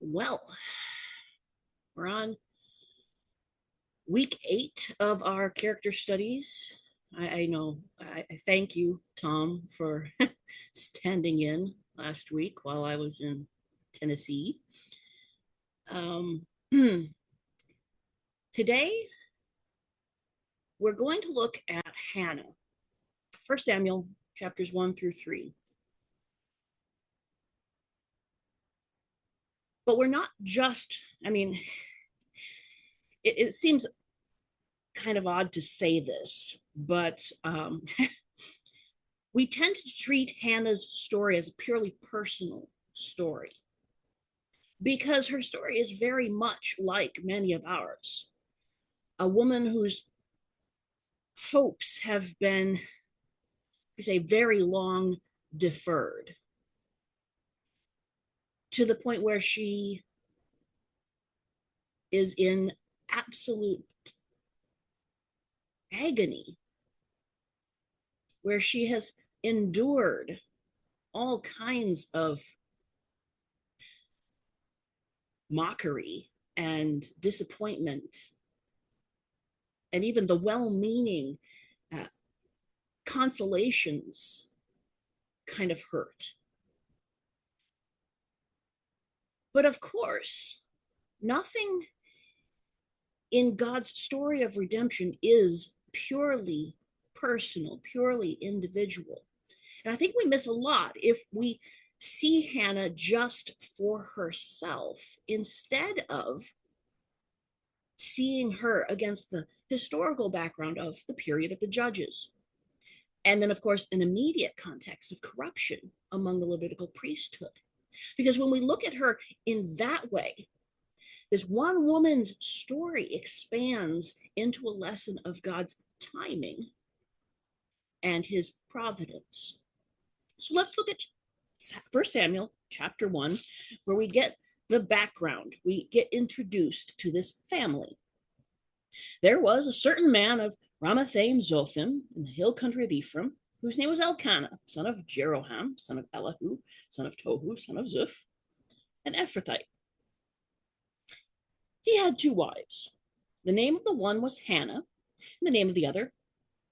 Well, we're on week 8 of our character studies. I know. I thank you, Tom, for standing in last week while I was in Tennessee. Um, Today, we're going to look at Hannah, 1 Samuel chapters 1 through 3. But we're not just, it seems kind of odd to say this, but we tend to treat Hannah's story as a purely personal story because her story is very much like many of ours. A woman whose hopes have been, we say, very long deferred to the point where she is in absolute agony, where she has endured all kinds of mockery and disappointment, and even the well meaning uh, consolations kind of hurt. But of course, nothing in God's story of redemption is purely personal, purely individual. And I think we miss a lot if we see Hannah just for herself instead of seeing her against the historical background of the period of the judges. And then, of course, an immediate context of corruption among the Levitical priesthood. Because when we look at her in that way, this one woman's story expands into a lesson of God's timing and his providence. So let's look at 1 Samuel chapter 1, where we get the background. We get introduced to this family. There was a certain man of Ramathaim Zophim in the hill country of Ephraim, whose name was Elkanah, son of Jeroham, son of Elihu, son of Tohu, son of Zuph, an Ephrathite. He had 2 wives. The name of the one was Hannah, and the name of the other,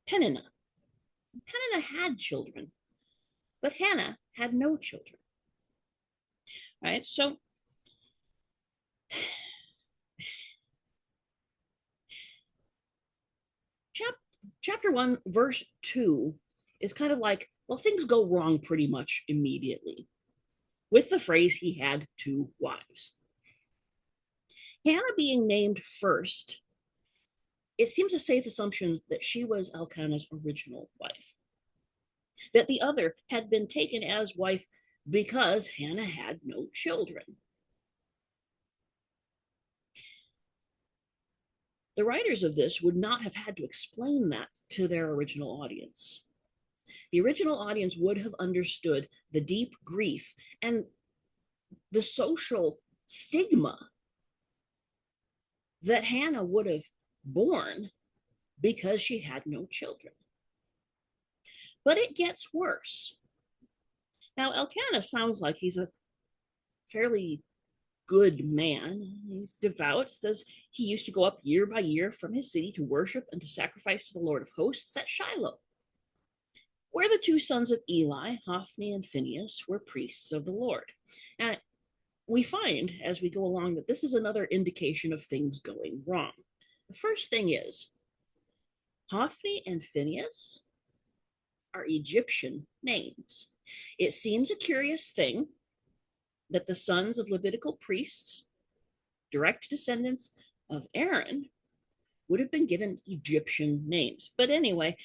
Peninnah. Peninnah had children, but Hannah had no children. Right? So chapter 1, verse 2 is kind of like, well, things go wrong pretty much immediately with the phrase, he had 2 wives. Hannah being named first, it seems a safe assumption that she was Elkanah's original wife, that the other had been taken as wife because Hannah had no children. The writers of this would not have had to explain that to their original audience. The original audience would have understood the deep grief and the social stigma that Hannah would have borne because she had no children. But it gets worse. Now, Elkanah sounds like he's a fairly good man. He's devout. It says he used to go up year by year from his city to worship and to sacrifice to the Lord of hosts at Shiloh, where the 2 sons of Eli, Hophni and Phinehas, were priests of the Lord. And we find as we go along that this is another indication of things going wrong. The first thing is Hophni and Phinehas are Egyptian names. It seems a curious thing that the sons of Levitical priests, direct descendants of Aaron, would have been given Egyptian names. But anyway,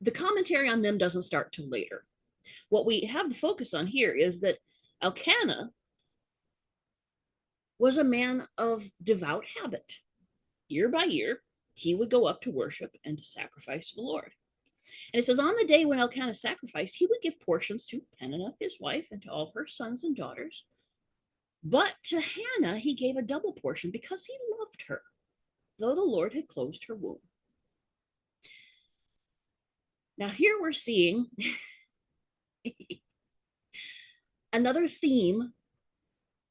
the commentary on them doesn't start till later. What we have the focus on here is that Elkanah was a man of devout habit. Year by year, he would go up to worship and to sacrifice to the Lord. And it says, on the day when Elkanah sacrificed, he would give portions to Peninnah, his wife, and to all her sons and daughters. But to Hannah, he gave a double portion because he loved her, though the Lord had closed her womb. Now, here we're seeing another theme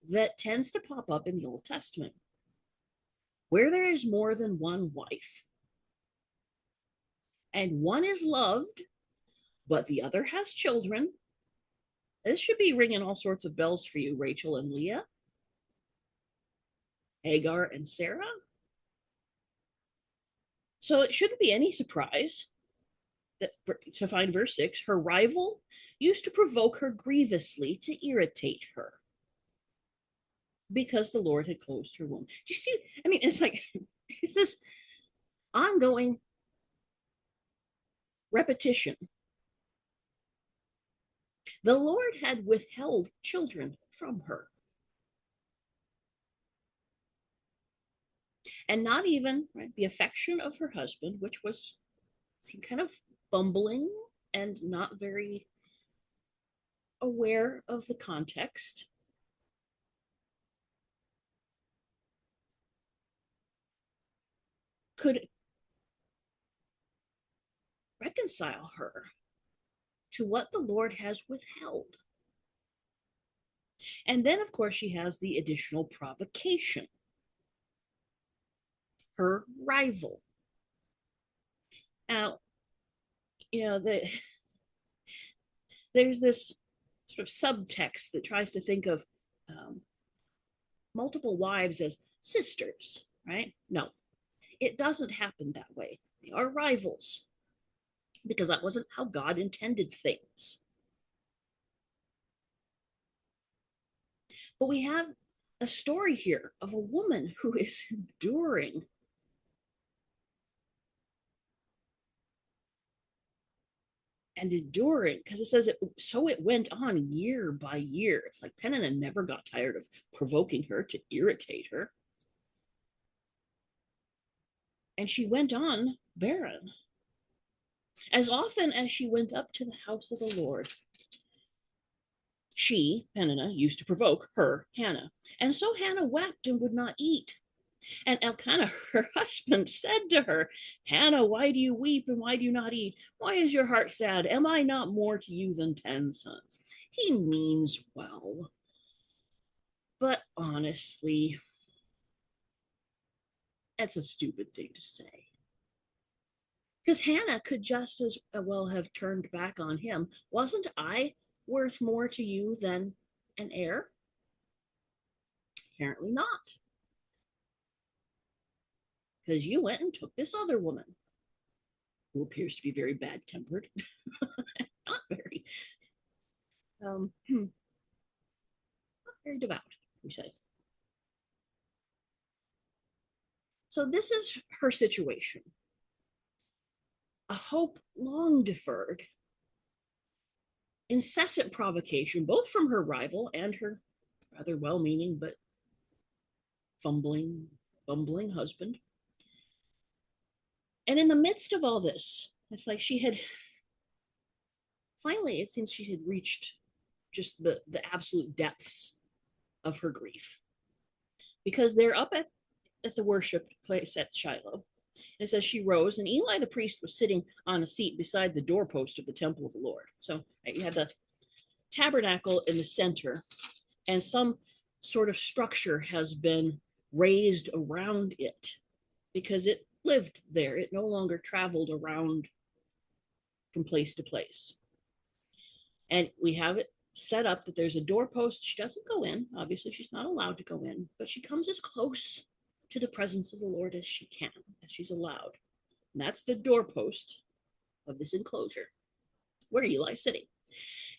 that tends to pop up in the Old Testament, where there is more than one wife, and one is loved, but the other has children. This should be ringing all sorts of bells for you, Rachel and Leah, Hagar and Sarah. So it shouldn't be any surprise that to find verse 6, her rival used to provoke her grievously to irritate her because the Lord had closed her womb. Do you see? I mean, it's like, it's this ongoing repetition. The Lord had withheld children from her. And not even right, the affection of her husband, which was seemed kind of bumbling and not very aware of the context, could reconcile her to what the Lord has withheld. And then, of course, she has the additional provocation, her rival. Now, there's this sort of subtext that tries to think of multiple wives as sisters, right? No, it doesn't happen that way. They are rivals because that wasn't how God intended things. But we have a story here of a woman who is enduring and enduring, because it says it went on year by year. It's like Peninnah never got tired of provoking her to irritate her. And she went on barren. As often as she went up to the house of the Lord, she, Peninnah, used to provoke her, Hannah. And so Hannah wept and would not eat. And Elkanah, her husband, said to her, Hannah, why do you weep and why do you not eat? Why is your heart sad? Am I not more to you than 10 sons? He means well. But honestly, that's a stupid thing to say. Because Hannah could just as well have turned back on him. Wasn't I worth more to you than an heir? Apparently not. Because you went and took this other woman who appears to be very bad tempered. Not very, not very devout, we say. So this is her situation. A hope long deferred, incessant provocation, both from her rival and her rather well-meaning but bumbling husband. And in the midst of all this, it's like she had finally, it seems she had reached just the absolute depths of her grief. Because they're up at the worship place at Shiloh. And it says she rose, and Eli the priest was sitting on a seat beside the doorpost of the temple of the Lord. So you had the tabernacle in the center, and some sort of structure has been raised around it because it lived there. It no longer traveled around from place to place. And we have it set up that there's a doorpost. She doesn't go in. Obviously, she's not allowed to go in, but she comes as close to the presence of the Lord as she can, as she's allowed. And that's the doorpost of this enclosure where Eli is sitting.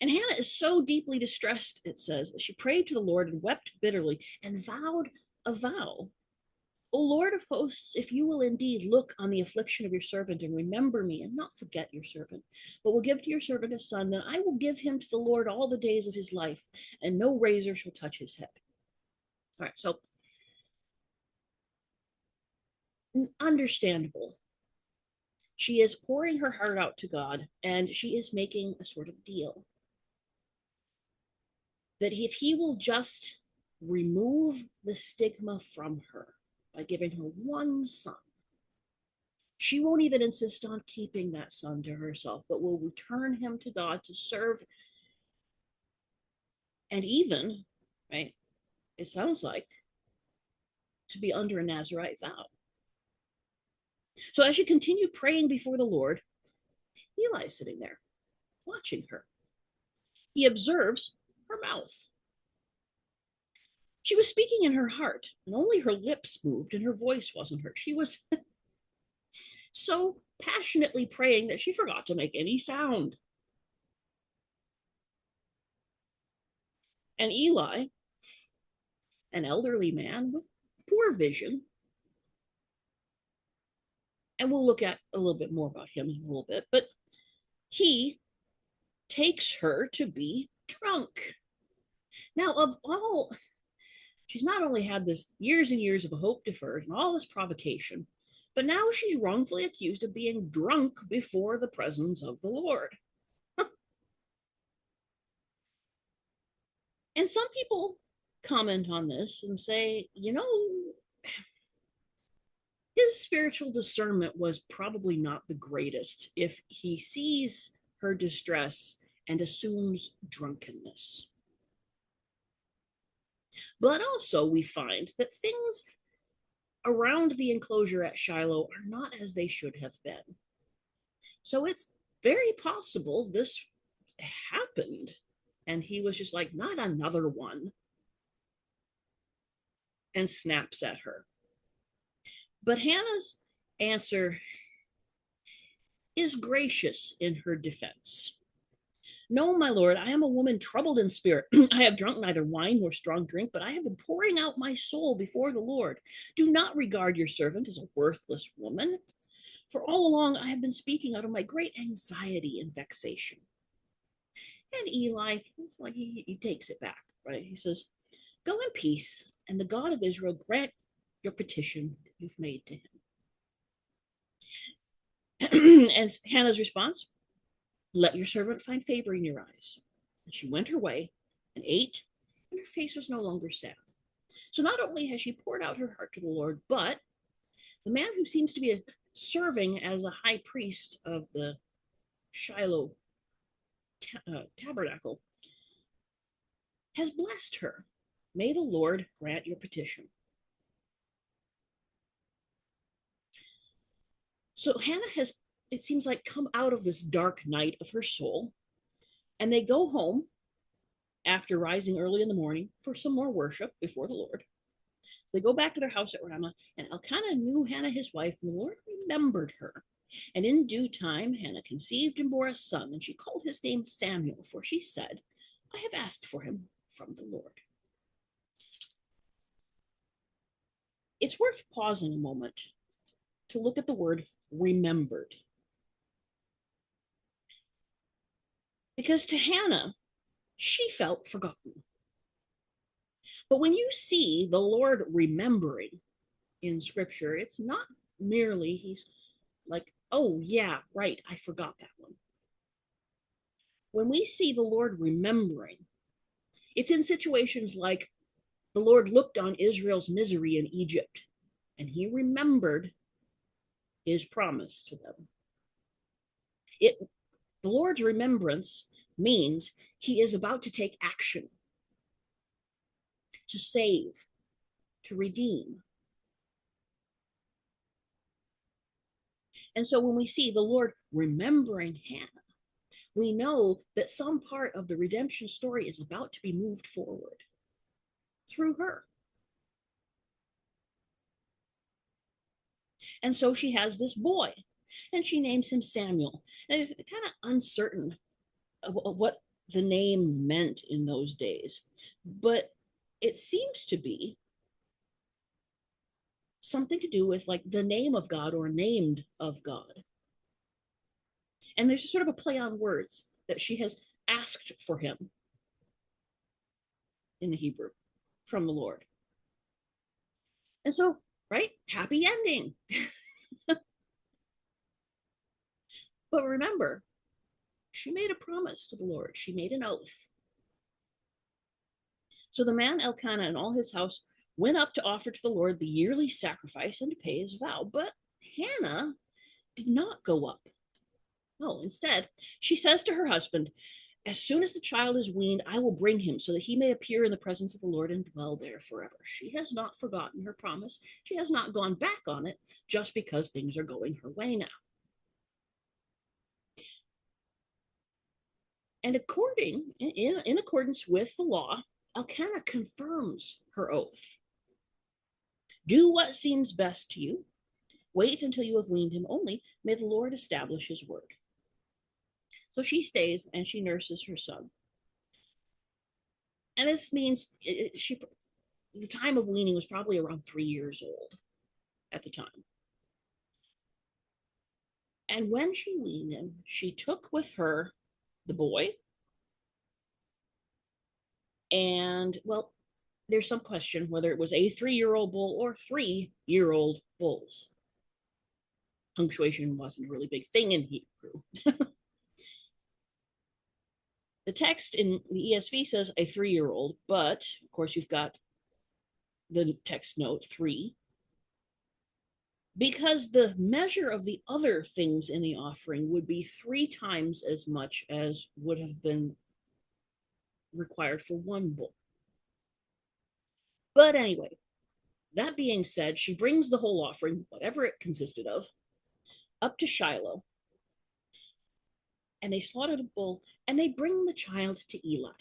And Hannah is so deeply distressed, it says, that she prayed to the Lord and wept bitterly and vowed a vow. O Lord of hosts, if you will indeed look on the affliction of your servant and remember me and not forget your servant, but will give to your servant a son, then I will give him to the Lord all the days of his life, and no razor shall touch his head. All right, so understandable. She is pouring her heart out to God, and she is making a sort of deal that if he will just remove the stigma from her by giving her one son, she won't even insist on keeping that son to herself, but will return him to God to serve. And even, right, it sounds like, to be under a Nazarite vow. So as she continued praying before the Lord, Eli is sitting there watching her. He observes her mouth. She was speaking in her heart, and only her lips moved and her voice wasn't heard. She was so passionately praying that she forgot to make any sound. And Eli, an elderly man with poor vision, and we'll look at a little bit more about him in a little bit, but he takes her to be drunk. Now, of all, she's not only had this years and years of hope deferred and all this provocation, but now she's wrongfully accused of being drunk before the presence of the Lord. And some people comment on this and say, his spiritual discernment was probably not the greatest if he sees her distress and assumes drunkenness. But also, we find that things around the enclosure at Shiloh are not as they should have been. So it's very possible this happened, and he was just like, not another one, and snaps at her. But Hannah's answer is gracious in her defense. No, my lord, I am a woman troubled in spirit. I have drunk neither wine nor strong drink, but I have been pouring out my soul before the Lord. Do not regard your servant as a worthless woman, for all along I have been speaking out of my great anxiety and vexation. And Eli, it's like he takes it back, right? He says, go in peace, and the God of Israel grant your petition that you've made to him. And Hannah's response, let your servant find favor in your eyes. And she went her way and ate, and her face was no longer sad. So not only has she poured out her heart to the Lord, but the man who seems to be serving as a high priest of the Shiloh tabernacle has blessed her. May the Lord grant your petition. So Hannah has, it seems like, come out of this dark night of her soul, and they go home after rising early in the morning for some more worship before the Lord. So they go back to their house at Ramah, and Elkanah knew Hannah his wife, and the Lord remembered her. And in due time, Hannah conceived and bore a son, and she called his name Samuel, for she said, I have asked for him from the Lord. It's worth pausing a moment to look at the word remembered. Because to Hannah, she felt forgotten. But when you see the Lord remembering in Scripture, it's not merely he's like, oh, yeah, right, I forgot that one. When we see the Lord remembering, it's in situations like the Lord looked on Israel's misery in Egypt, and he remembered his promise to them. The Lord's remembrance means he is about to take action, to save, to redeem. And so when we see the Lord remembering Hannah, we know that some part of the redemption story is about to be moved forward through her. And so she has this boy, and she names him Samuel. And it's kind of uncertain what the name meant in those days, but it seems to be something to do with like the name of God or named of God. And there's sort of a play on words that she has asked for him in the Hebrew from the Lord. And so, right, happy ending. But remember, she made a promise to the Lord. She made an oath. So the man Elkanah and all his house went up to offer to the Lord the yearly sacrifice and to pay his vow. But Hannah did not go up. No, instead, she says to her husband, As soon as the child is weaned, I will bring him so that he may appear in the presence of the Lord and dwell there forever. She has not forgotten her promise. She has not gone back on it just because things are going her way now. And in accordance with the law, Elkanah confirms her oath. Do what seems best to you. Wait until you have weaned him only. May the Lord establish his word. So she stays and she nurses her son. And this means the time of weaning was probably around 3 years old at the time. And when she weaned him, she took with her the boy. And, well, there's some question whether it was a 3-year-old bull or 3-year-old bulls. Punctuation wasn't a really big thing in Hebrew. The text in the ESV says a 3-year-old, but of course you've got the text note 3, because the measure of the other things in the offering would be 3 times as much as would have been required for one bull. But anyway, that being said, she brings the whole offering, whatever it consisted of, up to Shiloh, and they slaughter the bull, and they bring the child to Eli.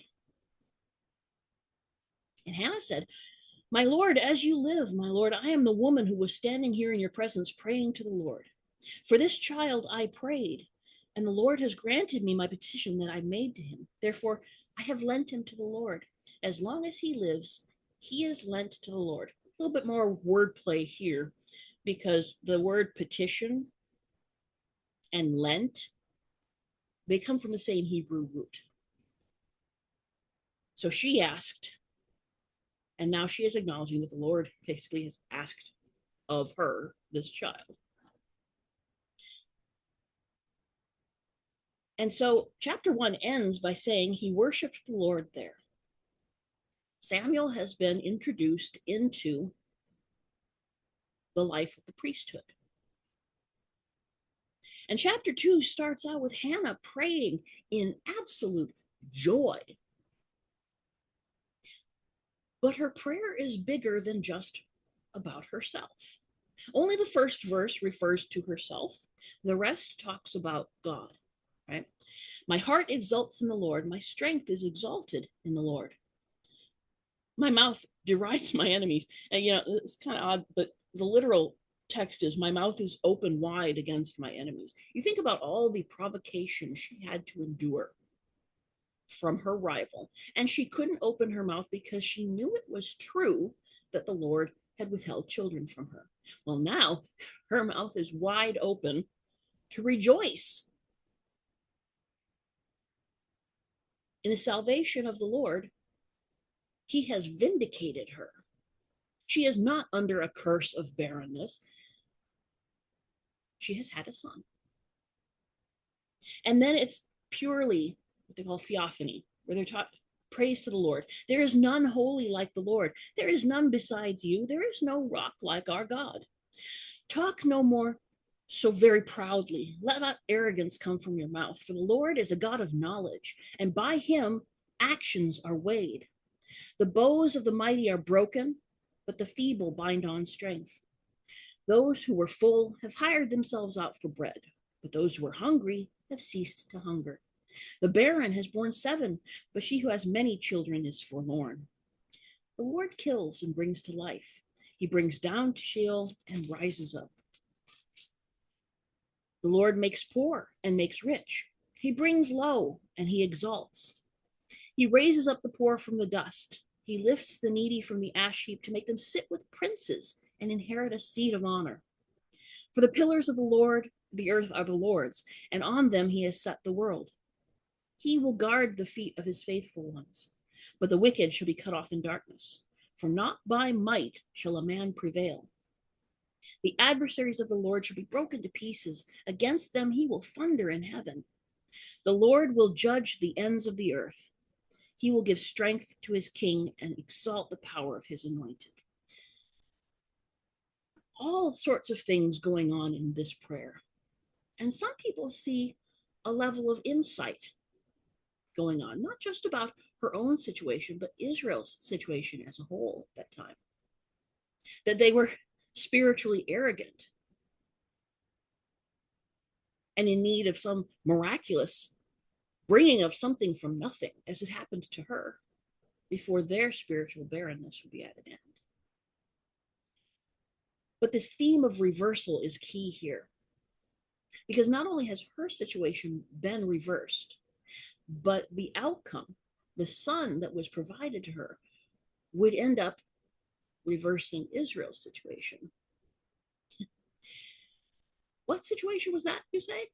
And Hannah said, my Lord, as you live, my Lord, I am the woman who was standing here in your presence praying to the Lord. For this child I prayed, and the Lord has granted me my petition that I made to him. Therefore, I have lent him to the Lord. As long as he lives, he is lent to the Lord. A little bit more wordplay here, because the word petition and lent, they come from the same Hebrew root. So she asked, and now she is acknowledging that the Lord basically has asked of her this child. And so chapter 1 ends by saying he worshiped the Lord there. Samuel has been introduced into the life of the priesthood. And chapter 2 starts out with Hannah praying in absolute joy. But her prayer is bigger than just about herself. Only the first verse refers to herself. The rest talks about God, right? My heart exults in the Lord. My strength is exalted in the Lord. My mouth derides my enemies. And, it's kind of odd, but the literal text is, my mouth is open wide against my enemies. You think about all the provocation she had to endure from her rival, and she couldn't open her mouth because she knew it was true that the Lord had withheld children from her. Well, now her mouth is wide open to rejoice in the salvation of the Lord. He has vindicated her. She is not under a curse of barrenness. She has had a son. And then it's purely what they call theophany, where they're taught praise to the Lord. There is none holy like the Lord. There is none besides you. There is no rock like our God. Talk no more so very proudly. Let not arrogance come from your mouth. For the Lord is a God of knowledge, and by him actions are weighed. The bows of the mighty are broken, but the feeble bind on strength. Those who were full have hired themselves out for bread, but those who are hungry have ceased to hunger. The barren has borne 7, but she who has many children is forlorn. The Lord kills and brings to life. He brings down to Sheol and rises up. The Lord makes poor and makes rich. He brings low and he exalts. He raises up the poor from the dust. He lifts the needy from the ash heap to make them sit with princes and inherit a seat of honor. For the pillars of the Lord, the earth are the Lord's, and on them he has set the world. He will guard the feet of his faithful ones, but the wicked shall be cut off in darkness. For not by might shall a man prevail. The adversaries of the Lord shall be broken to pieces. Against them he will thunder in heaven. The Lord will judge the ends of the earth. He will give strength to his king and exalt the power of his anointed. All sorts of things going on in this prayer. And some people see a level of insight going on, not just about her own situation, but Israel's situation as a whole at that time. That they were spiritually arrogant and in need of some miraculous bringing of something from nothing, as it happened to her, before their spiritual barrenness would be at an end. But this theme of reversal is key here, because not only has her situation been reversed, but the outcome, the son that was provided to her, would end up reversing Israel's situation. What situation was that, you say?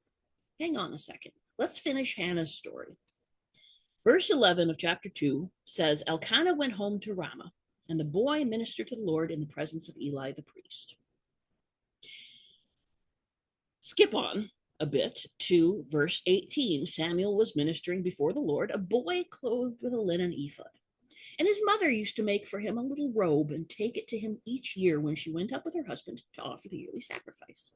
Hang on a second. Let's finish Hannah's story. Verse 11 of chapter 2 says, Elkanah went home to Ramah, and the boy ministered to the Lord in the presence of Eli the priest. Skip on a bit to verse 18. Samuel was ministering before the Lord, a boy clothed with a linen ephod. And his mother used to make for him a little robe and take it to him each year when she went up with her husband to offer the yearly sacrifice.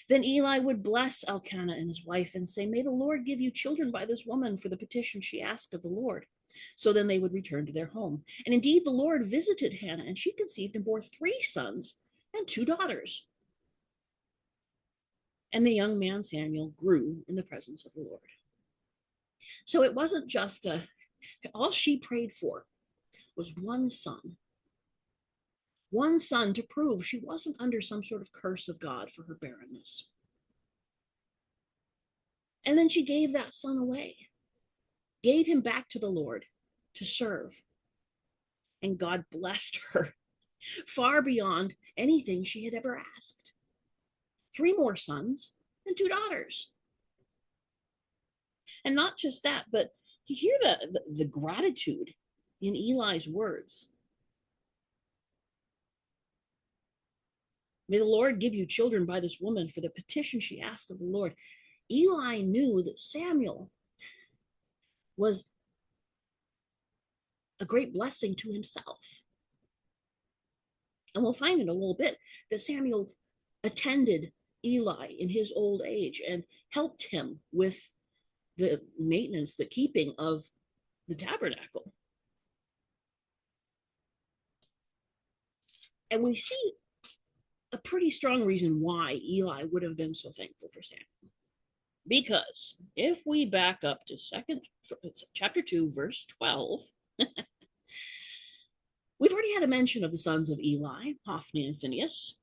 Then Eli would bless Elkanah and his wife and say, May the Lord give you children by this woman for the petition she asked of the Lord. So then they would return to their home. And indeed, the Lord visited Hannah, and she conceived and bore 3 sons and 2 daughters. And the young man Samuel grew in the presence of the Lord. So it wasn't just all she prayed for was one son to prove she wasn't under some sort of curse of God for her barrenness. And then she gave that son away, gave him back to the Lord to serve. And God blessed her far beyond anything she had ever asked. 3 more sons and 2 daughters. And not just that, but you hear the gratitude in Eli's words. May the Lord give you children by this woman for the petition she asked of the Lord. Eli knew that Samuel was a great blessing to himself. And we'll find in a little bit that Samuel attended Eli in his old age and helped him with the maintenance, the keeping of the tabernacle. And we see a pretty strong reason why Eli would have been so thankful for Samuel. Because if we back up to chapter 2, verse 12, we've already had a mention of the sons of Eli, Hophni and Phinehas.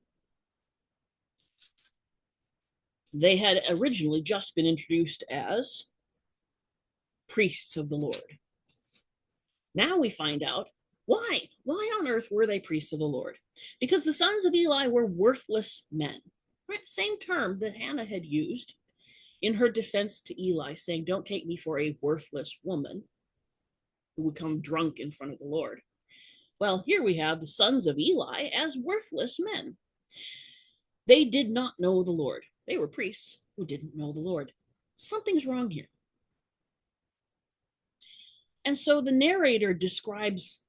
They had originally just been introduced as priests of the Lord. Now we find out why. Why on earth were they priests of the Lord? Because the sons of Eli were worthless men. Right? Same term that Hannah had used in her defense to Eli, saying, don't take me for a worthless woman who would come drunk in front of the Lord. Well, here we have the sons of Eli as worthless men. They did not know the Lord. They were priests who didn't know the Lord. Something's wrong here. And so the narrator describes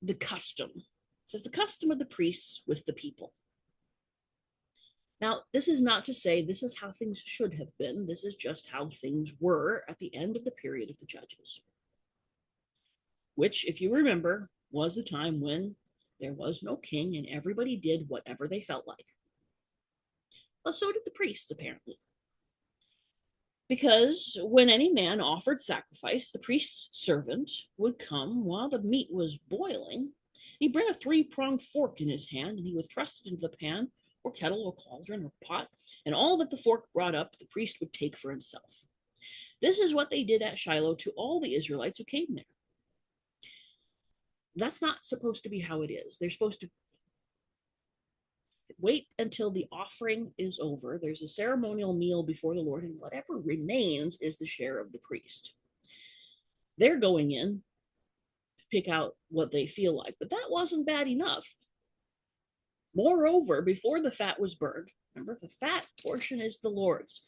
the custom. It says the custom of the priests with the people. Now, this is not to say this is how things should have been. This is just how things were at the end of the period of the Judges, which, if you remember, was the time when there was no king and everybody did whatever they felt like. Well, so did the priests, apparently. Because when any man offered sacrifice, the priest's servant would come while the meat was boiling. He'd bring a 3-pronged fork in his hand, and he would thrust it into the pan or kettle or cauldron or pot, and all that the fork brought up, the priest would take for himself. This is what they did at Shiloh to all the Israelites who came there. That's not supposed to be how it is. They're supposed to wait until the offering is over. There's a ceremonial meal before the Lord, and whatever remains is the share of the priest. They're going in to pick out what they feel like, but that wasn't bad enough. Moreover, before the fat was burned, remember, the fat portion is the Lord's.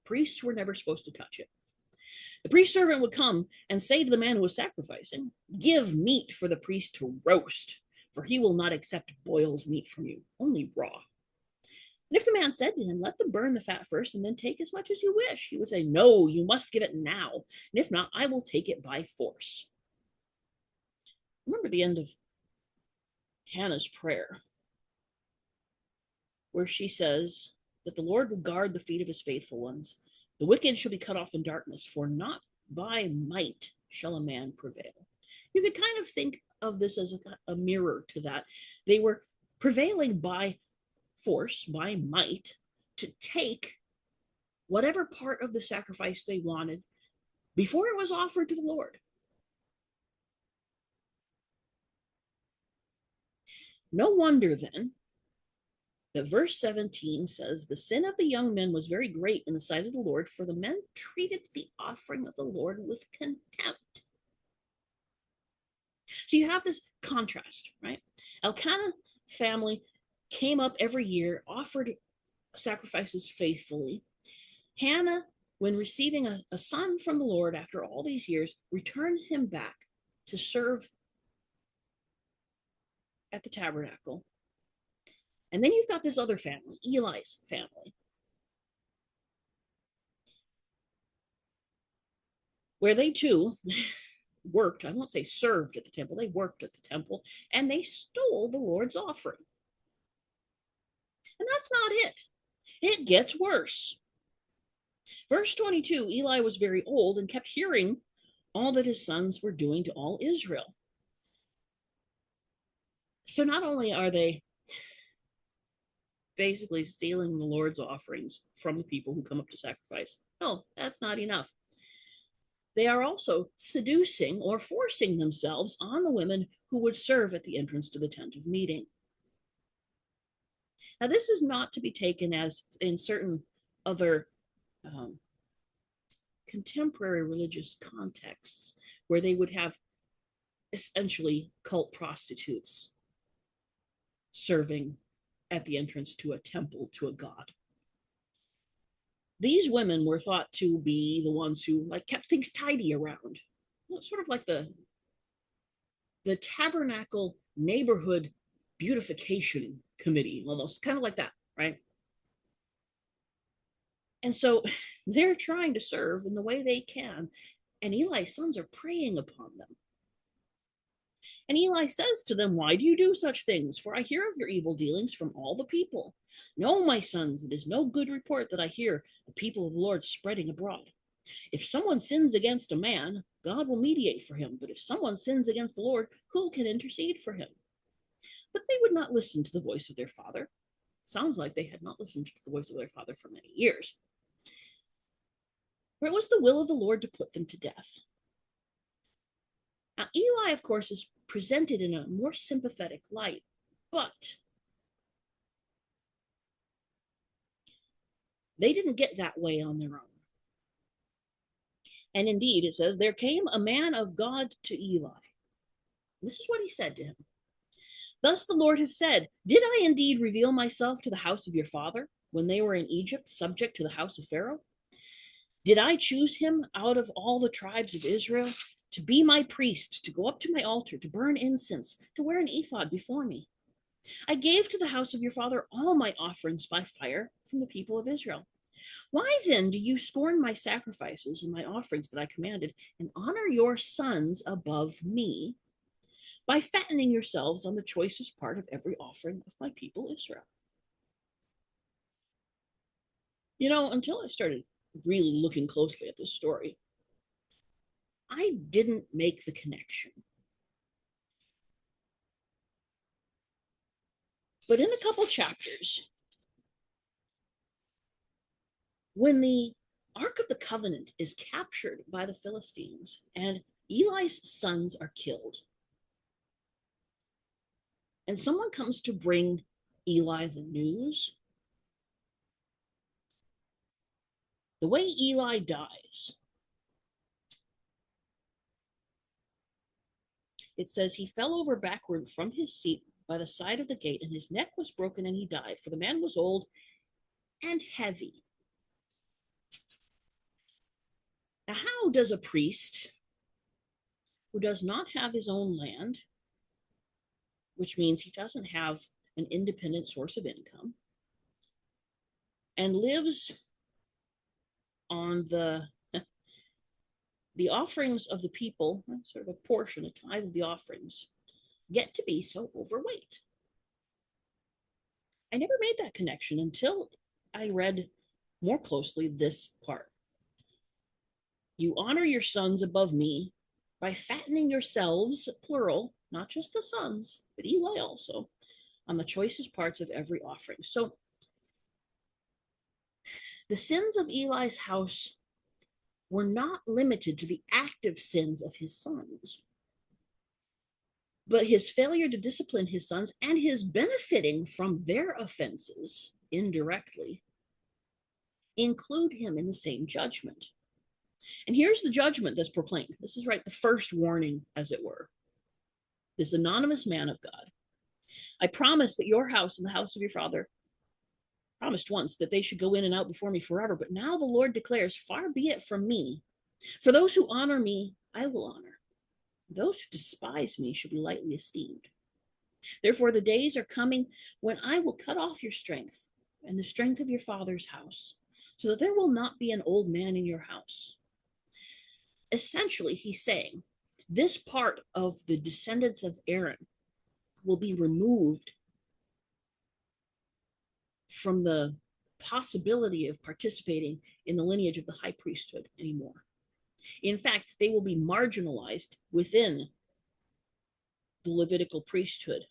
Priests were never supposed to touch it. The priest servant would come and say to the man who was sacrificing, give meat for the priest to roast, for he will not accept boiled meat from you, only raw. And if the man said to him, "Let them burn the fat first and then take as much as you wish," he would say, "No, you must give it now. And if not, I will take it by force." Remember the end of Hannah's prayer, where she says that the Lord will guard the feet of his faithful ones. The wicked shall be cut off in darkness, for not by might shall a man prevail. You could kind of think of this as a mirror to that. They were prevailing by force, by might, to take whatever part of the sacrifice they wanted before it was offered to the Lord. No wonder then that verse 17 says, "The sin of the young men was very great in the sight of the Lord, for the men treated the offering of the Lord with contempt." So you have this contrast, right? Elkanah family came up every year, offered sacrifices faithfully. Hannah, when receiving a son from the Lord after all these years, returns him back to serve at the tabernacle. And then you've got this other family, Eli's family, where they too worked, I won't say served at the temple, they worked at the temple, and they stole the Lord's offering. And that's not it. It gets worse. Verse 22, Eli was very old and kept hearing all that his sons were doing to all Israel. So not only are they basically stealing the Lord's offerings from the people who come up to sacrifice, no, that's not enough. They are also seducing or forcing themselves on the women who would serve at the entrance to the tent of meeting. Now, this is not to be taken as in certain other contemporary religious contexts where they would have essentially cult prostitutes serving at the entrance to a temple to a god. These women were thought to be the ones who like kept things tidy around, sort of like the tabernacle neighborhood beautification committee, almost kind of like that, right? And so they're trying to serve in the way they can, and Eli's sons are preying upon them. And Eli says to them, "Why do you do such things? For I hear of your evil dealings from all the people. No, my sons, it is no good report that I hear the people of the Lord spreading abroad. If someone sins against a man, God will mediate for him. But if someone sins against the Lord, who can intercede for him?" But they would not listen to the voice of their father. Sounds like they had not listened to the voice of their father for many years. For it was the will of the Lord to put them to death. Now, Eli, of course, is presented in a more sympathetic light, but they didn't get that way on their own. And indeed, it says, "There came a man of God to Eli." This is what he said to him. "Thus the Lord has said, did I indeed reveal myself to the house of your father when they were in Egypt, subject to the house of Pharaoh? Did I choose him out of all the tribes of Israel to be my priest, to go up to my altar, to burn incense, to wear an ephod before me? I gave to the house of your father all my offerings by fire from the people of Israel. Why then do you scorn my sacrifices and my offerings that I commanded, and honor your sons above me by fattening yourselves on the choicest part of every offering of my people Israel?" You know, until I started really looking closely at this story, I didn't make the connection. But in a couple chapters, when the Ark of the Covenant is captured by the Philistines and Eli's sons are killed, and someone comes to bring Eli the news, the way Eli dies, it says he fell over backward from his seat by the side of the gate, and his neck was broken, and he died, for the man was old and heavy. Now, how does a priest who does not have his own land, which means he doesn't have an independent source of income, and lives on the offerings of the people, sort of a portion, a tithe of the offerings, get to be so overweight. I never made that connection until I read more closely this part. You honor your sons above me by fattening yourselves, plural, not just the sons, but Eli also, on the choicest parts of every offering. So the sins of Eli's house were not limited to the active sins of his sons, but his failure to discipline his sons and his benefiting from their offenses indirectly include him in the same judgment. And here's the judgment that's proclaimed. This is right, the first warning, as it were. This anonymous man of God. I promised that your house and the house of your father promised once that they should go in and out before me forever. But now the Lord declares, far be it from me. For those who honor me, I will honor. Those who despise me should be lightly esteemed. Therefore, the days are coming when I will cut off your strength and the strength of your father's house, so that there will not be an old man in your house. Essentially, he's saying this part of the descendants of Aaron will be removed from the possibility of participating in the lineage of the high priesthood anymore. In fact, they will be marginalized within the Levitical priesthood,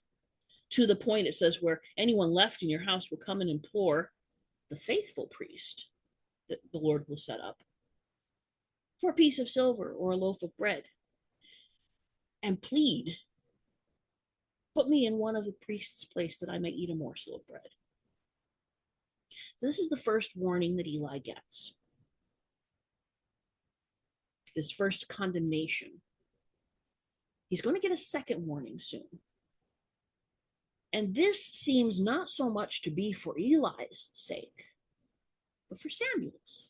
to the point, it says, where anyone left in your house will come and implore the faithful priest that the Lord will set up for a piece of silver or a loaf of bread and plead, put me in one of the priest's place that I may eat a morsel of bread. This is the first warning that Eli gets. This first condemnation. He's going to get a second warning soon. And this seems not so much to be for Eli's sake, but for Samuel's.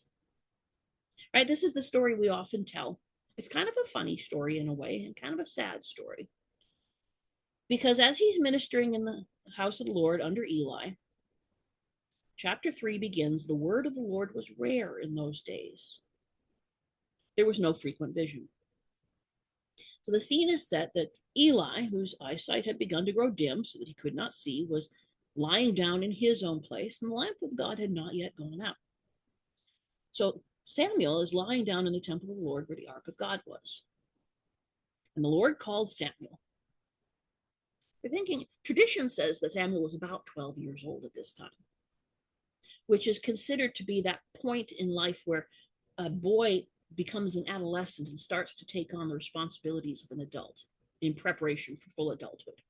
Right? This is the story we often tell. It's kind of a funny story in a way, and kind of a sad story. Because as he's ministering in the house of the Lord under Eli, chapter 3 begins, the word of the Lord was rare in those days. There was no frequent vision. So the scene is set that Eli, whose eyesight had begun to grow dim so that he could not see, was lying down in his own place, and the lamp of God had not yet gone out. So Samuel is lying down in the temple of the Lord where the ark of God was. And the Lord called Samuel. We're thinking, tradition says that Samuel was about 12 years old at this time, which is considered to be that point in life where a boy becomes an adolescent and starts to take on the responsibilities of an adult in preparation for full adulthood.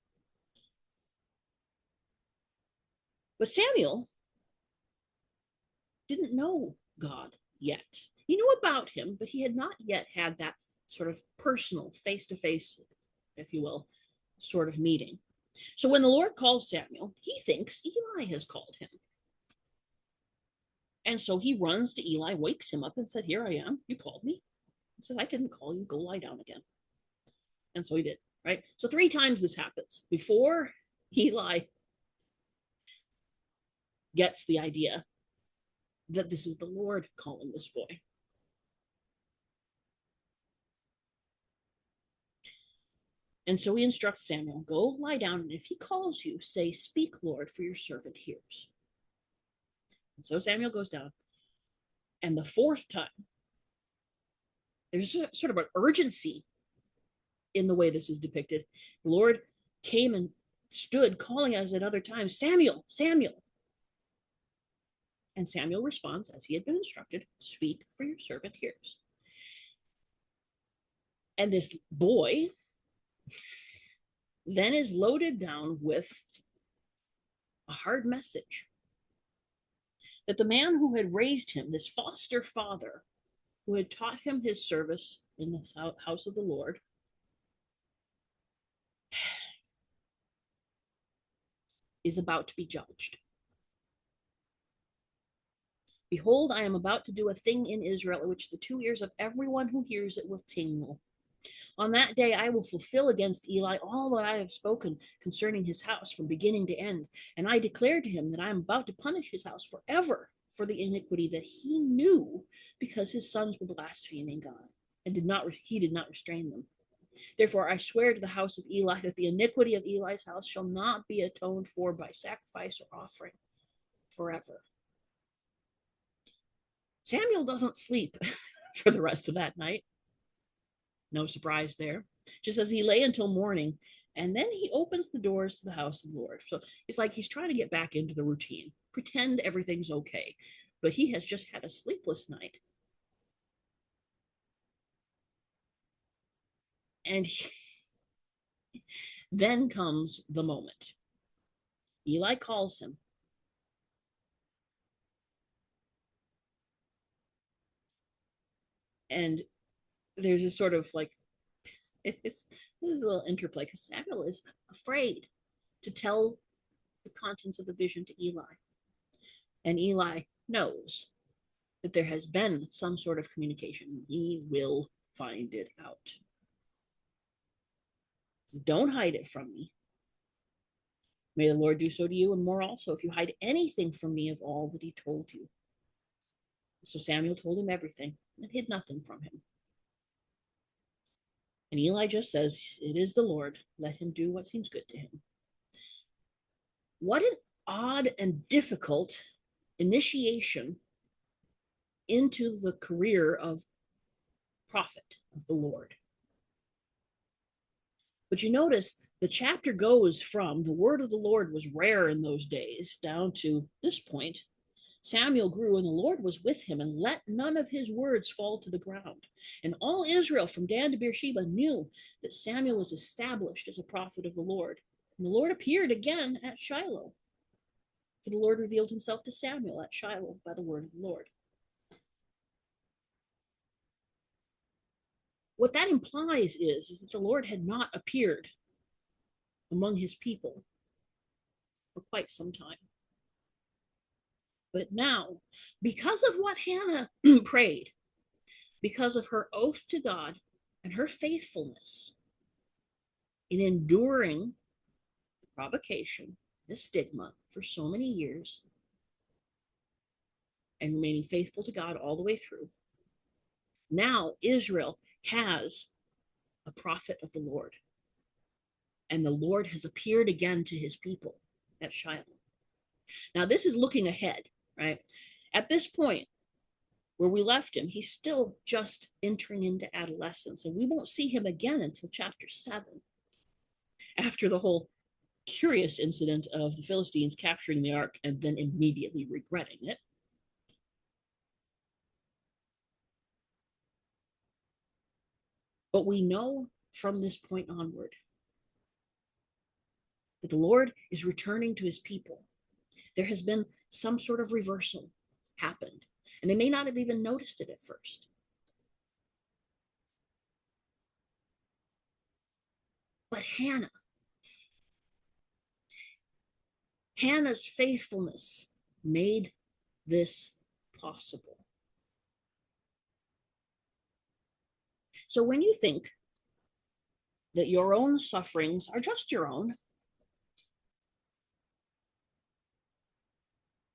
But Samuel didn't know God yet. He knew about him, but he had not yet had that sort of personal, face-to-face, if you will, sort of meeting. So when the Lord calls Samuel, he thinks Eli has called him. And so he runs to Eli, wakes him up and said, here I am, you called me. He says, I didn't call you, go lie down again. And so he did, right? So 3 times this happens before Eli gets the idea that this is the Lord calling this boy. And so he instructs Samuel, go lie down, and if he calls you, say, speak, Lord, for your servant hears. And so Samuel goes down. And the 4th time, there's sort of an urgency in the way this is depicted. The Lord came and stood calling as at other times, Samuel, Samuel. And Samuel responds as he had been instructed, speak, for your servant hears. And this boy then is loaded down with a hard message that the man who had raised him, this foster father, who had taught him his service in the house of the Lord, is about to be judged. Behold, I am about to do a thing in Israel at which the 2 ears of everyone who hears it will tingle. On that day I will fulfill against Eli all that I have spoken concerning his house from beginning to end. And I declare to him that I am about to punish his house forever for the iniquity that he knew, because his sons were blaspheming God, and he did not restrain them. Therefore, I swear to the house of Eli that the iniquity of Eli's house shall not be atoned for by sacrifice or offering forever. Samuel doesn't sleep for the rest of that night. No surprise there. Just as he lay until morning, and then he opens the doors to the house of the Lord. So it's like he's trying to get back into the routine, pretend everything's okay. But he has just had a sleepless night. And then comes the moment. Eli calls him. And there's a sort of like, there's a little interplay because Samuel is afraid to tell the contents of the vision to Eli. And Eli knows that there has been some sort of communication. He will find it out. So don't hide it from me. May the Lord do so to you, and more also, if you hide anything from me of all that he told you. So Samuel told him everything and hid nothing from him. And Eli just says, it is the Lord. Let him do what seems good to him. What an odd and difficult initiation into the career of prophet of the Lord. But you notice the chapter goes from the word of the Lord was rare in those days down to this point. Samuel grew, and the Lord was with him, and let none of his words fall to the ground. And all Israel from Dan to Beersheba knew that Samuel was established as a prophet of the Lord. And the Lord appeared again at Shiloh. For the Lord revealed himself to Samuel at Shiloh by the word of the Lord. What that implies is that the Lord had not appeared among his people for quite some time. But now, because of what Hannah prayed, because of her oath to God and her faithfulness in enduring the provocation, the stigma for so many years, and remaining faithful to God all the way through, now Israel has a prophet of the Lord. And the Lord has appeared again to his people at Shiloh. Now, this is looking ahead, right? At this point where we left him, he's still just entering into adolescence, and we won't see him again until chapter 7, after the whole curious incident of the Philistines capturing the ark and then immediately regretting it. But we know from this point onward that the Lord is returning to his people. There has been some sort of reversal happened, and they may not have even noticed it at first. But Hannah's faithfulness made this possible. So when you think that your own sufferings are just your own,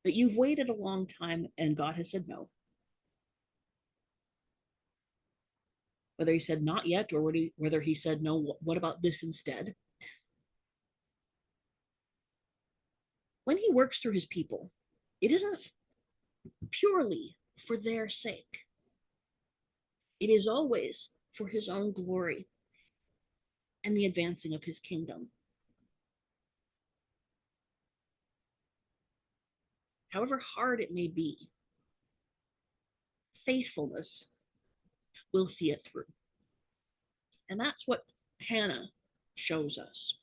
that you've waited a long time and God has said no, whether he said not yet or whether he said no, what about this instead? When he works through his people, it isn't purely for their sake. It is always for his own glory and the advancing of his kingdom. However hard it may be, faithfulness will see it through. And that's what Hannah shows us.